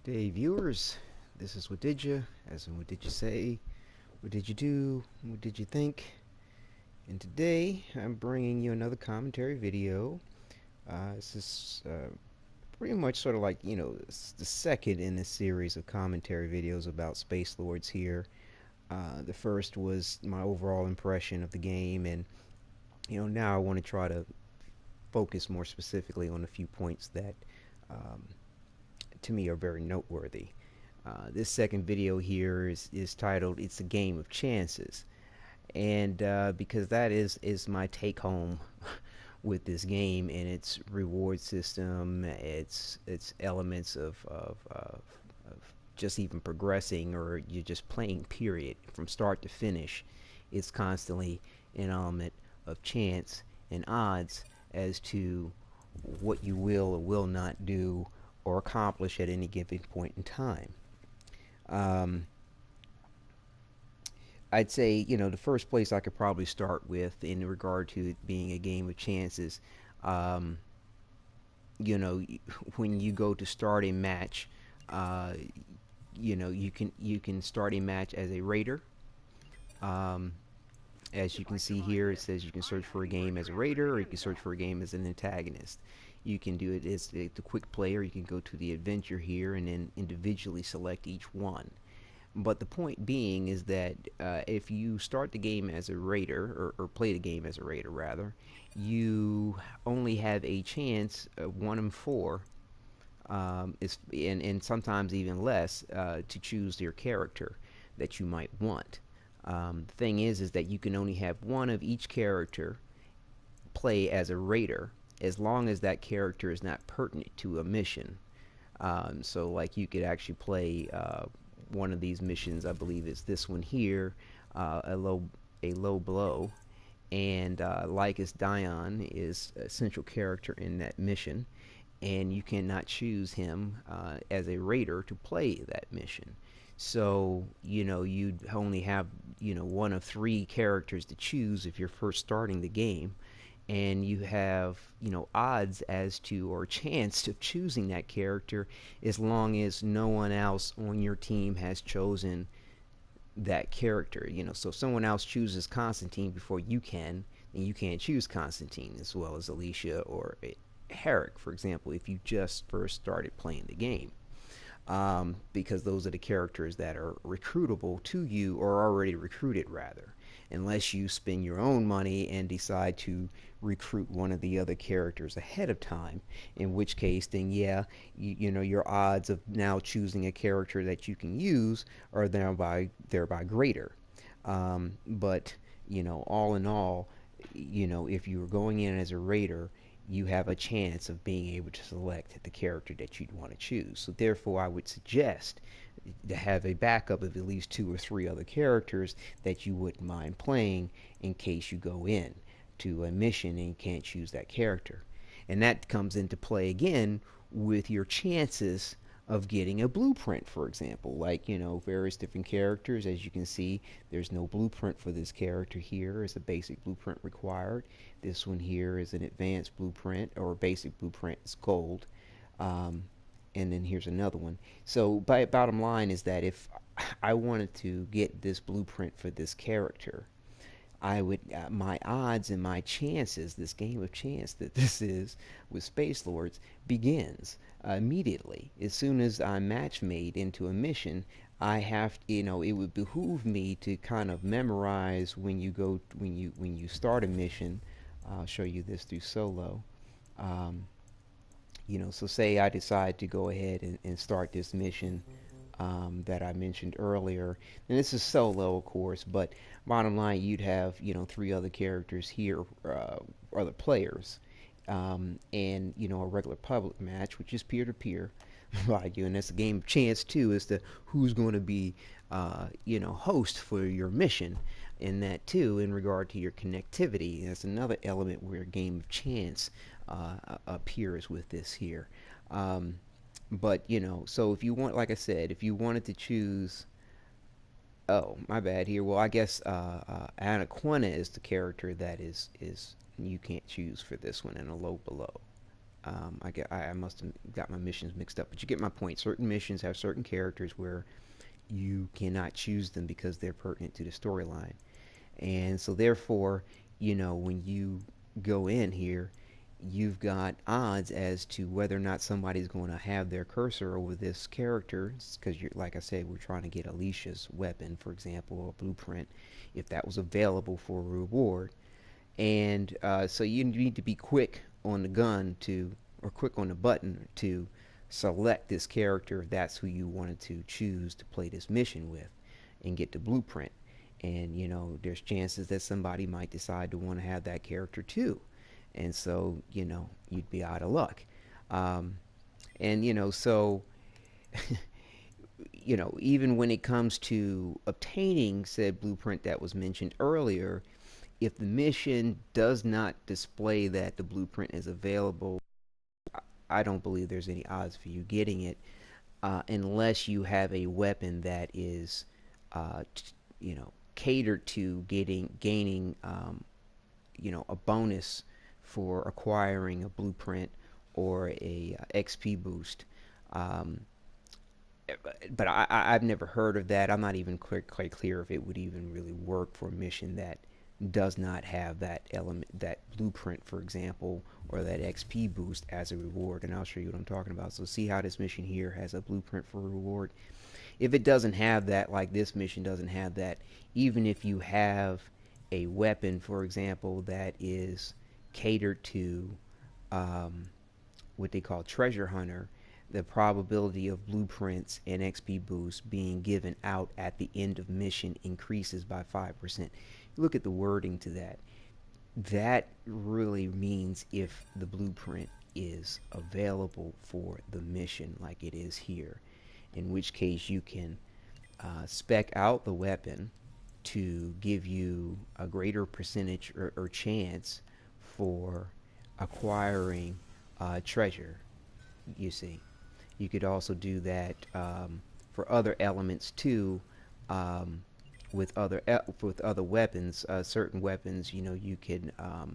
Day viewers, this is What Did You, as in what did you say, what did you do, what did you think, and today I'm bringing you another commentary video. This is pretty much sort of like, the second in a series of commentary videos about Spacelords here. The first was my overall impression of the game, and now I want to try to focus more specifically on a few points that um, to me are very noteworthy. This second video here is titled "It's a Game of Chances," and because that is my take home with this game and its reward system, its elements of just even progressing or you're just playing. Period, from start to finish, it's constantly an element of chance and odds as to what you will or will not do or accomplish at any given point in time. Um, I'd say, the first place I could probably start with in regard to it being a game of chances, um, you know, when you go to start a match, uh, you can start a match as a raider. Um, as you can see here, it says you can search for a game as a raider, or you can search for a game as an antagonist. You can do it as the quick player. You can go to the adventure here and then individually select each one. But the point being is that if you start the game as a raider, or play the game as a raider rather, you only have a chance of 1 in 4, and sometimes even less, to choose your character that you might want. The thing is that you can only have one of each character play as a raider as long as that character is not pertinent to a mission. So, like, you could actually play one of these missions. I believe it's this one here, a low blow, and Lycus Dion is a central character in that mission, and you cannot choose him as a raider to play that mission. So, you'd only have, one of 3 characters to choose if you're first starting the game, and you have, odds as to, or chance of choosing that character, as long as no one else on your team has chosen that character. So if someone else chooses Constantine before you can, then you can't choose Constantine, as well as Alicia or Herrick, for example, if you just first started playing the game. Because those are the characters that are recruitable to you, or already recruited rather, unless you spend your own money and decide to recruit one of the other characters ahead of time, in which case then yeah, your odds of now choosing a character that you can use are thereby greater. But all in all, if you were going in as a raider, you have a chance of being able to select the character that you'd want to choose. So therefore, I would suggest to have a backup of at least 2 or 3 other characters that you wouldn't mind playing in case you go in to a mission and you can't choose that character. And that comes into play again with your chances of getting a blueprint, for example. Like, various different characters. As you can see, there's no blueprint for this character here. It's a basic blueprint required. This one here is an advanced blueprint, or a basic blueprint. It's gold. Um, and then here's another one. So, bottom line is that if I wanted to get this blueprint for this character, I would, my odds and my chances, this game of chance that this is with Spacelords, begins immediately. As soon as I'm match made into a mission, I have, it would behoove me to kind of memorize when you start a mission. I'll show you this through solo. Um, so say I decide to go ahead and start this mission that I mentioned earlier. And this is solo, of course, but bottom line, you'd have 3 other characters here, other players, and a regular public match, which is peer to peer, like you, and that's a game of chance too, as to who's going to be, host for your mission. In that too, in regard to your connectivity, that's another element where a game of chance appears with this here. Um, but so if you want, like I said, if you wanted to choose, oh my bad here. Well, I guess Anaquina is the character that is you can't choose for this one in a low below. I must have got my missions mixed up, but you get my point. Certain missions have certain characters where you cannot choose them because they're pertinent to the storyline. And so therefore, when you go in here, you've got odds as to whether or not somebody's going to have their cursor over this character, because you're, like I said, we're trying to get Alicia's weapon, for example, or blueprint, if that was available for a reward. And so you need to be quick on the gun to, or quick on the button to select this character if that's who you wanted to choose to play this mission with and get the blueprint. And there's chances that somebody might decide to want to have that character too, and so you'd be out of luck. um, and so even when it comes to obtaining said blueprint that was mentioned earlier, if the mission does not display that the blueprint is available, I don't believe there's any odds for you getting it, unless you have a weapon that is, catered to gaining, a bonus for acquiring a blueprint or a XP boost. Um, but I've never heard of that. I'm not even quite clear if it would even really work for a mission that does not have that element, that blueprint, for example, or that XP boost as a reward. And I'll show you what I'm talking about. So see how this mission here has a blueprint for a reward. If it doesn't have that, like this mission doesn't have that, even if you have a weapon, for example, that is catered to, um, what they call treasure hunter, the probability of blueprints and XP boosts being given out at the end of mission increases by 5%. Look at the wording to that. That really means if the blueprint is available for the mission, like it is here, in which case you can spec out the weapon to give you a greater percentage or chance for acquiring treasure. You see, you could also do that for other elements too. Um, with other weapons, certain weapons, you can uh,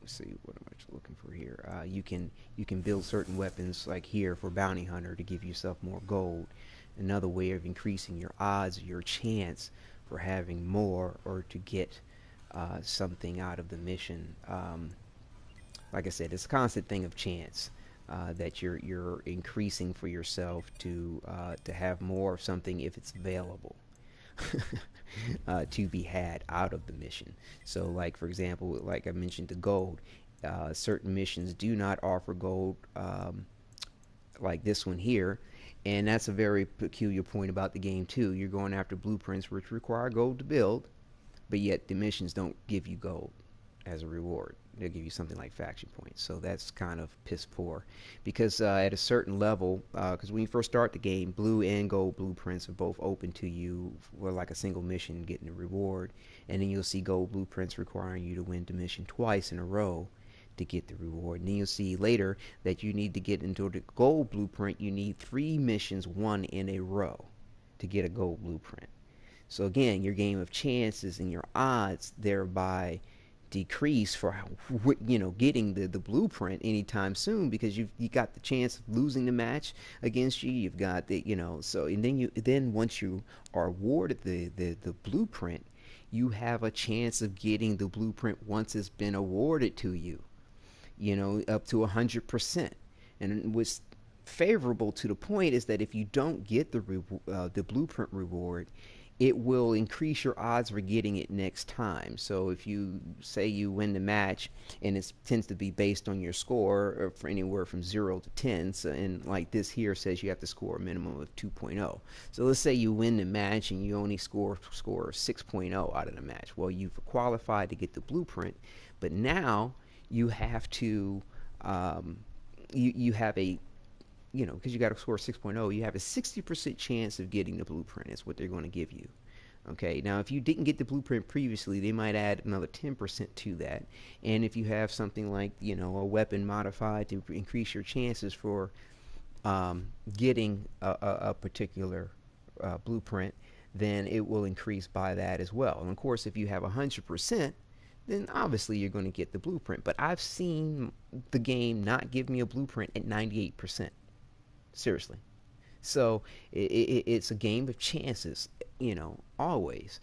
let's see, what am I looking for here? You can build certain weapons like here for bounty hunter to give yourself more gold. Another way of increasing your odds, your chance for having more or to get something out of the mission. Like I said, it's a constant thing of chance that you're increasing for yourself to have more of something if it's available. To be had out of the mission. So, like for example, like I mentioned, the gold. Certain missions do not offer gold, like this one here, and that's a very peculiar point about the game too. You're going after blueprints which require gold to build, but yet the missions don't give you gold as a reward. They'll give you something like faction points. So that's kind of piss poor, because at a certain level, because when you first start the game, blue and gold blueprints are both open to you for like a single mission, getting a reward, and then you'll see gold blueprints requiring you to win the mission twice in a row to get the reward. And then you'll see later that you need to get into the gold blueprint. You need 3 missions won in a row to get a gold blueprint. So again, your game of chances and your odds thereby decrease for getting the blueprint anytime soon, because you got the chance of losing the match against you. You've got the so, and then once you are awarded the blueprint, you have a chance of getting the blueprint once it's been awarded to you, up to 100%. And what's favorable to the point is that if you don't get the blueprint reward, it will increase your odds for getting it next time. So if you say you win the match, and it tends to be based on your score for anywhere from 0 to 10, so, and like this here says you have to score a minimum of 2.0. So let's say you win the match and you only score 6.0 out of the match. Well, you've qualified to get the blueprint, but now you have to you have a because you got to score 6.0, you have a 60% chance of getting the blueprint. Is what they're going to give you. Okay, now if you didn't get the blueprint previously, they might add another 10% to that. And if you have something like, a weapon modified to increase your chances for getting a particular blueprint, then it will increase by that as well. And of course, if you have 100%, then obviously you're going to get the blueprint. But I've seen the game not give me a blueprint at 98%. Seriously. So it's a game of chances, always.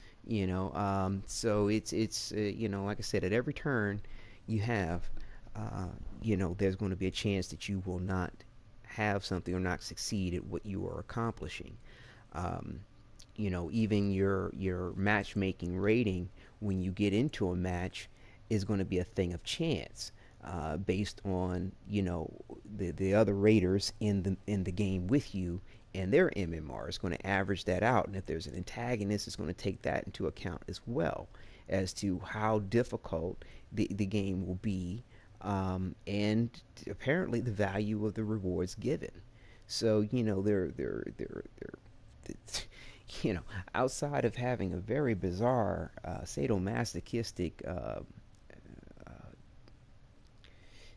So like I said, at every turn you have, there's going to be a chance that you will not have something or not succeed at what you are accomplishing. Um, Even your matchmaking rating when you get into a match is going to be a thing of chance, based on the other raiders in the game with you, and their MMR is going to average that out. And if there's an antagonist, it's going to take that into account as well, as to how difficult the game will be, and apparently the value of the rewards given. So they're you know, outside of having a very bizarre, sadomasochistic,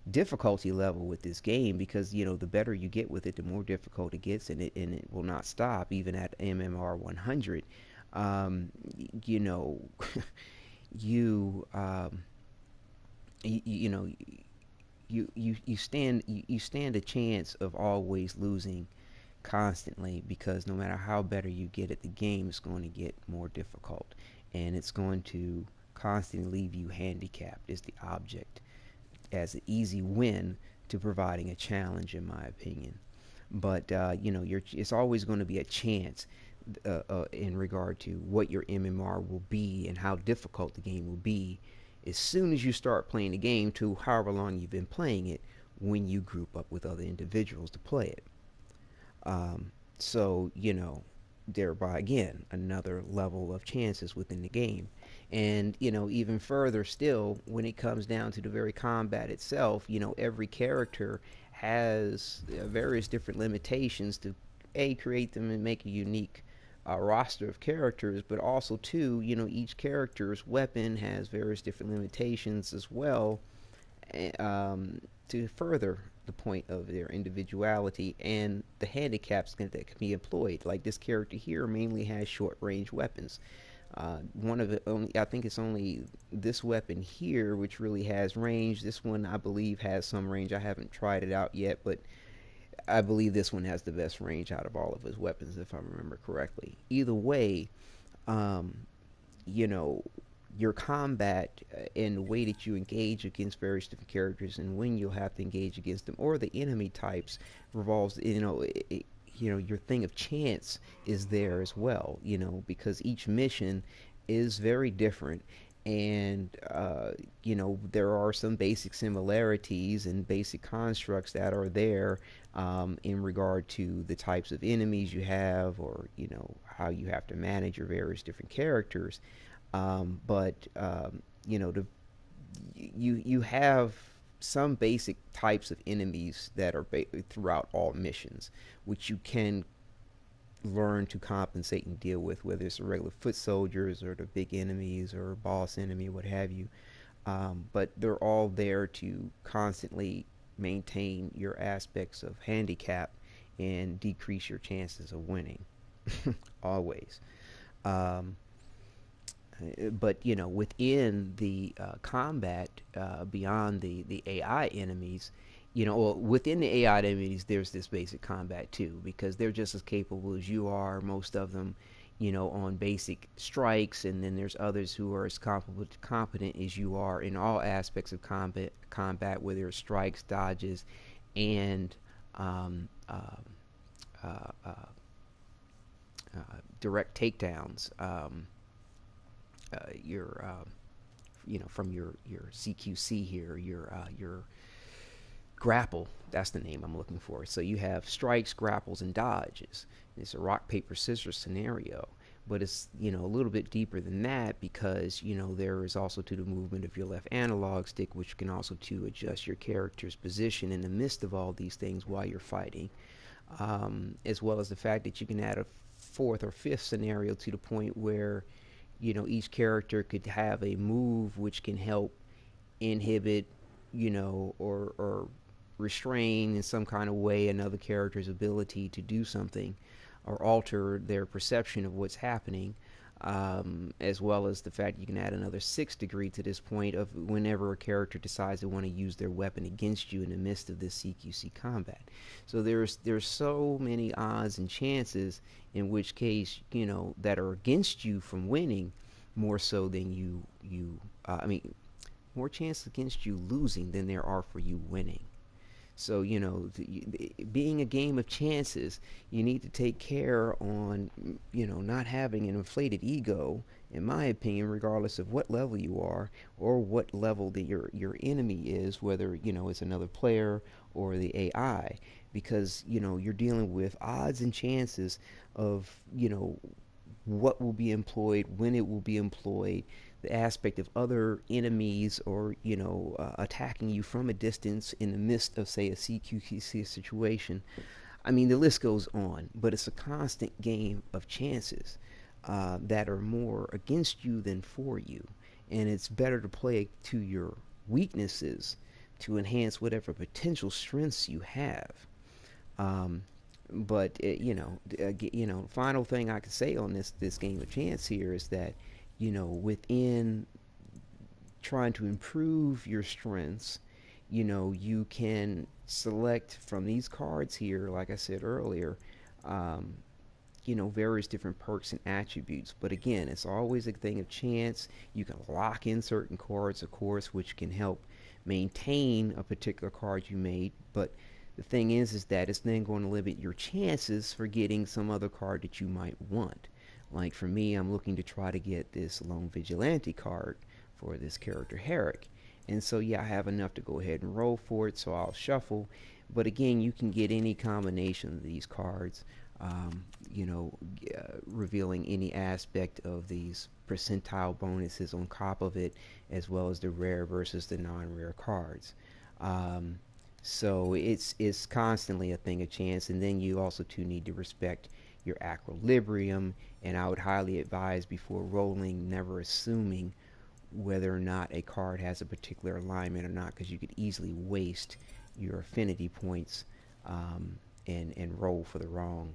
difficulty level with this game, because the better you get with it, the more difficult it gets, and it will not stop even at MMR 100. You know, you you know you stand a chance of always losing constantly, because no matter how better you get at the game, it's going to get more difficult, and it's going to constantly leave you handicapped is the object, as an easy win to providing a challenge, in my opinion. But it's always going to be a chance, in regard to what your MMR will be and how difficult the game will be as soon as you start playing the game, to however long you've been playing it, when you group up with other individuals to play it. So, thereby again, another level of chances within the game. And, even further still, when it comes down to the very combat itself, every character has various different limitations to create them and make a unique roster of characters, but also too, each character's weapon has various different limitations as well, to further the point of their individuality and the handicaps that can be employed. Like this character here mainly has short range weapons. One of it only, I think it's only this weapon here which really has range. This one I believe has some range. I haven't tried it out yet, but I believe this one has the best range out of all of his weapons, if I remember correctly. Either way, um, you know, your combat, and the way that you engage against various different characters and when you'll have to engage against them, or the enemy types, revolves, your thing of chance is there as well, because each mission is very different. And there are some basic similarities and basic constructs that are there, in regard to the types of enemies you have, or how you have to manage your various different characters. But the you have some basic types of enemies that are throughout all missions, which you can learn to compensate and deal with, whether it's the regular foot soldiers or the big enemies or boss enemy, what have you. But they're all there to constantly maintain your aspects of handicap and decrease your chances of winning. Always. Um, but within the combat, beyond the AI enemies, well, within the AI enemies, there's this basic combat too, because they're just as capable as you are. Most of them, on basic strikes, and then there's others who are as competent as you are in all aspects of combat, whether it's strikes, dodges, and um, uh, uh, uh, direct takedowns. Your from your CQC here, your grapple. That's the name I'm looking for. So you have strikes, grapples, and dodges. It's a rock paper scissors scenario, but it's a little bit deeper than that, because there is also to the movement of your left analog stick, which can also to adjust your character's position in the midst of all these things while you're fighting, as well as the fact that you can add a fourth or fifth scenario to the point where each character could have a move which can help inhibit, or restrain in some kind of way another character's ability to do something, or alter their perception of what's happening. as well as the fact you can add another 6 degree to this point of whenever a character decides they want to use their weapon against you in the midst of this CQC combat. So there's so many odds and chances in which case that are against you from winning more so than I mean more chances against you losing than there are for you winning. So, being a game of chances, you need to take care on, not having an inflated ego, in my opinion, regardless of what level you are or what level that your enemy is, whether, it's another player or the AI, because, you're dealing with odds and chances of, what will be employed, when it will be employed, the aspect of other enemies or attacking you from a distance in the midst of say a CQC situation. I mean, the list goes on, but it's a constant game of chances that are more against you than for you, and it's better to play to your weaknesses to enhance whatever potential strengths you have. um, but final thing I could say on this game of chance here is that within trying to improve your strengths, you can select from these cards here, like I said earlier, um, various different perks and attributes. But again, it's always a thing of chance. You can lock in certain cards, of course, which can help maintain a particular card you made. But the thing is that it's then going to limit your chances for getting some other card that you might want. Like for me, I'm looking to try to get this Lone Vigilante card for this character Herrick. And so, yeah, I have enough to go ahead and roll for it, so I'll shuffle. But again, you can get any combination of these cards, um, revealing any aspect of these percentile bonuses on top of it, as well as the rare versus the non-rare cards. Um, so it's constantly a thing of chance, and then you also too need to respect your equilibrium. And I would highly advise before rolling, never assuming whether or not a card has a particular alignment or not, because you could easily waste your affinity points and roll for the wrong,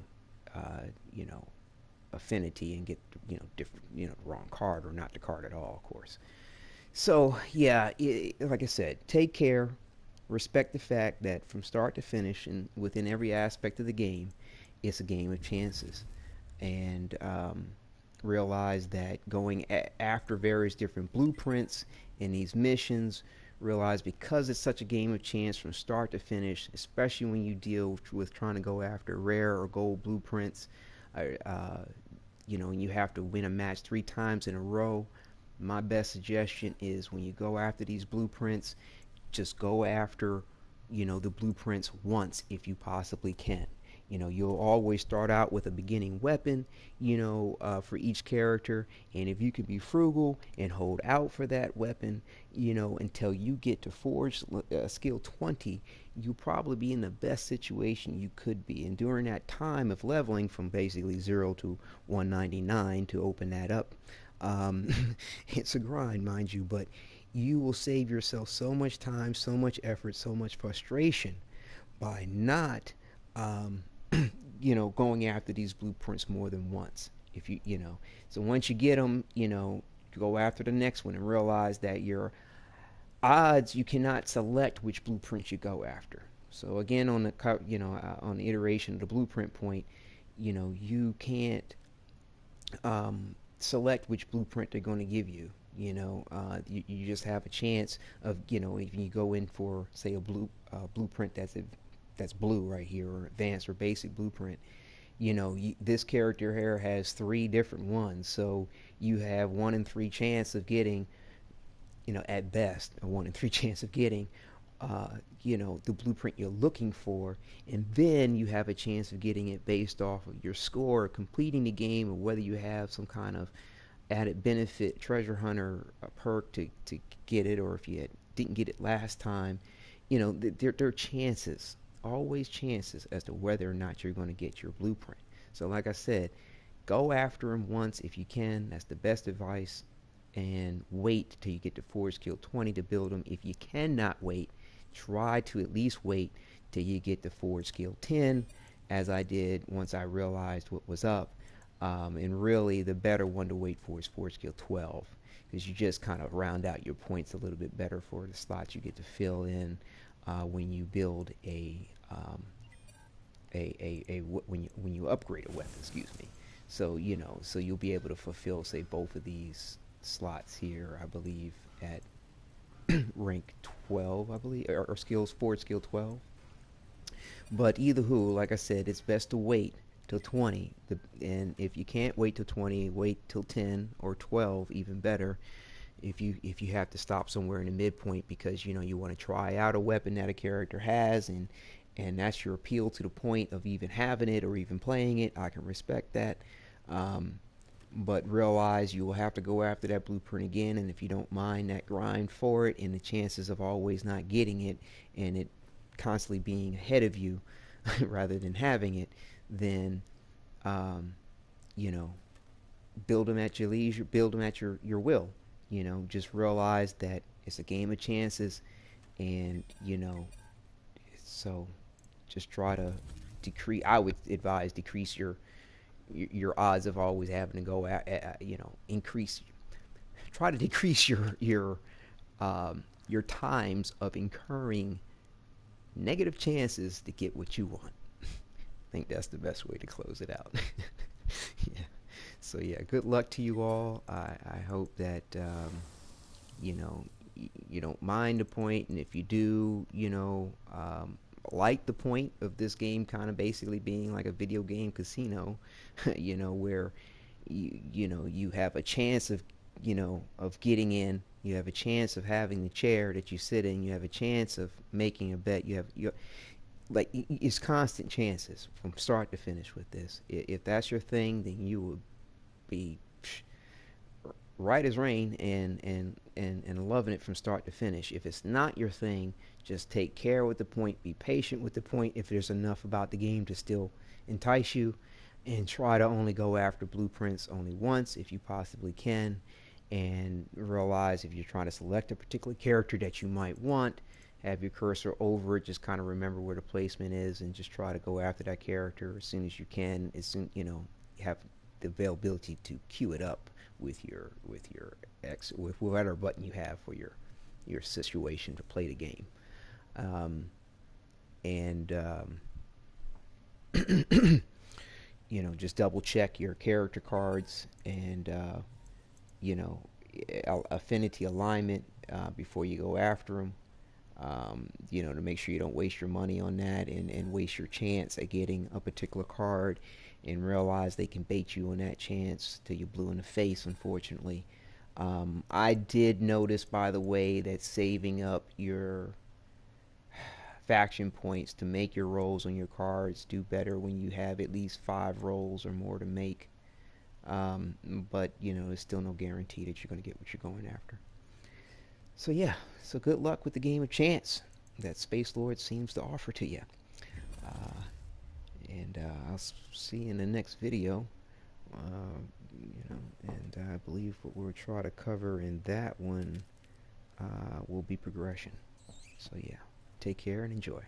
uh, you know, affinity and get different wrong card or not the card at all, of course. So yeah, like I said, take care, respect the fact that from start to finish and within every aspect of the game, it's a game of chances, and realize that going after various different blueprints in these missions, realize because it's such a game of chance from start to finish, especially when you deal with trying to go after rare or gold blueprints, uh, and you have to win a match 3 times in a row. My best suggestion is when you go after these blueprints, just go after the blueprints once if you possibly can. You'll always start out with a beginning weapon, for each character. And if you can be frugal and hold out for that weapon, until you get to Forge skill 20, you'll probably be in the best situation you could be. And during that time of leveling from basically 0 to 199 to open that up, um, it's a grind, mind you, but you will save yourself so much time, so much effort, so much frustration by not um, going after these blueprints more than once. If so once you get them, go after the next one and realize that your odds, you cannot select which blueprint you go after. So again, on the on the iteration of the blueprint point, you can't select which blueprint they're going to give you. You just have a chance of if you go in for say a blueprint that's blue right here, or advanced or basic blueprint. This character here has 3 different ones, so you have 1 in 3 chance of getting, at best, a 1 in 3 chance of getting, the blueprint you're looking for, and then you have a chance of getting it based off of your score, completing the game, or whether you have some kind of added benefit, treasure hunter perk to get it, or if you didn't get it last time. There are chances, always chances, as to whether or not you're going to get your blueprint. So like I said, go after them once if you can. That's the best advice. And wait till you get to Forge skill 20 to build them. If you cannot wait, try to at least wait till you get to Forge skill 10, as I did once I realized what was up. And really, the better one to wait for is Force Skill 12, because you just kind of round out your points a little bit better for the slots you get to fill in when you build when you upgrade a weapon. Excuse me. So so you'll be able to fulfill, say, both of these slots here, I believe, at rank 12, I believe, or skills Force Skill 12. But either who, like I said, it's best to wait till 20. And if you can't wait till 20, wait till 10 or 12, even better. If you have to stop somewhere in the midpoint because you want to try out a weapon that a character has, and that's your appeal to the point of even having it or even playing it, I can respect that. Um, but realize you will have to go after that blueprint again, and if you don't mind that grind for it and the chances of always not getting it and it constantly being ahead of you rather than having it, then um, you know build them at your leisure, build them at your will. Just realize that it's a game of chances, and so just try to decrease. I would advise decrease your odds of always having to go increase. Try to decrease your times of incurring negative chances to get what you want. I think that's the best way to close it out. Yeah. So yeah, good luck to you all. I hope that you know you don't mind the point, and if you do, like the point of this game kind of basically being like a video game casino, where you have a chance of getting in. You have a chance of having the chair that you sit in. You have a chance of making a bet. You like it's constant chances from start to finish with this. If that's your thing, then you will be right as rain and loving it from start to finish. If it's not your thing, just take care with the point. Be patient with the point. If there's enough about the game to still entice you, and try to only go after blueprints only once if you possibly can. And realize if you're trying to select a particular character that you might want, have your cursor over it, just kind of remember where the placement is, and just try to go after that character as soon as you can. As soon you have the availability to queue it up with your X, with whatever button you have for your situation to play the game. um, and just double check your character cards and you know affinity alignment before you go after them. To make sure you don't waste your money on that, and waste your chance at getting a particular card, and realize they can bait you on that chance till you're blue in the face, unfortunately. I did notice, by the way, that saving up your faction points to make your rolls on your cards do better when you have at least 5 rolls or more to make. But there's still no guarantee that you're going to get what you're going after. So yeah, so good luck with the game of chance that Spacelords seems to offer to you. Uh, and I'll see you in the next video. And I believe what we'll try to cover in that one will be progression. So yeah, take care and enjoy.